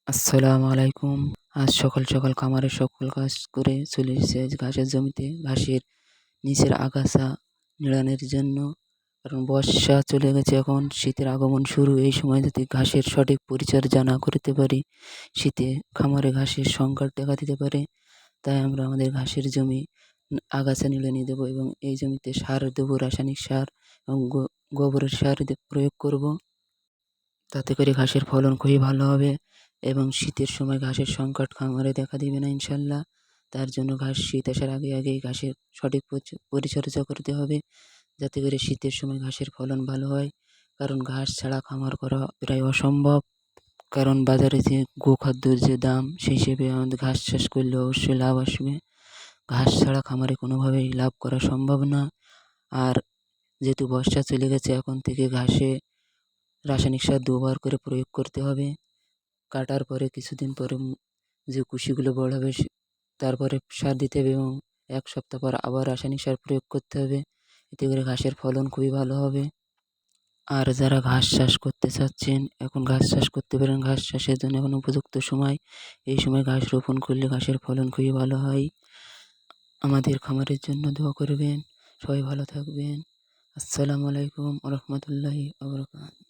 আসসালামু আলাইকুম। আজ সকাল সকাল খামারের সকল কাজ করে চলে এসেছি আজ ঘাসের জমিতে। ঘাসের নিচের আগাছা নিড়ানোর জন্য। কারণ বর্ষা চলে গেছে, এখন শীতের আগমন শুরু। এই সময় যদি ঘাসের সঠিক পরিচর্যা না করতে পারি, শীতে খামারে ঘাসের সংকট দেখা দিতে পারে। তাই আমরা আমাদের ঘাসের জমি আগাছা নিড়ানি দেবো এবং এই জমিতে সার দেবো, রাসায়নিক সার এবং গোবরের সার প্রয়োগ করব। তাতে করে ঘাসের ফলন খুবই ভালো হবে এবং শীতের সময় ঘাসের সংকট খামারে দেখা দিবে না ইনশাল্লাহ। তার জন্য শীত আসার আগে আগেই ঘাসের সঠিক পরিচর্যা করতে হবে, যাতে করে শীতের সময় ঘাসের ফলন ভালো হয়। কারণ ঘাস ছাড়া খামার করা প্রায় অসম্ভব। কারণ বাজারে যে গোখাদ্যের যে দাম, সেই হিসেবে আমাদের ঘাস চাষ করলে অবশ্যই লাভ আসবে। ঘাস ছাড়া খামারে কোনোভাবেই লাভ করা সম্ভব না। আর যেহেতু বর্ষা চলে গেছে, এখন থেকে ঘাসে রাসায়নিক সার দুবার করে প্রয়োগ করতে হবে। কাটার পরে কিছুদিন পরে যে কুশিগুলো বড় হবে তারপরে সার দিতে হবে এবং ১ সপ্তাহ পর আবার রাসায়নিক সার প্রয়োগ করতে হবে। এতে করে ঘাসের ফলন খুবই ভালো হবে। আর যারা ঘাস চাষ করতে চাচ্ছেন, এখন ঘাস চাষ করতে পারেন। ঘাস চাষের জন্য এখন উপযুক্ত সময়। এই সময় ঘাস রোপণ করলে ঘাসের ফলন খুবই ভালো হয়। আমাদের খামারের জন্য দোয়া করবেন। সবাই ভালো থাকবেন। আসসালামু আলাইকুম ওয়া রাহমাতুল্লাহি ওয়া বারাকাতুহু।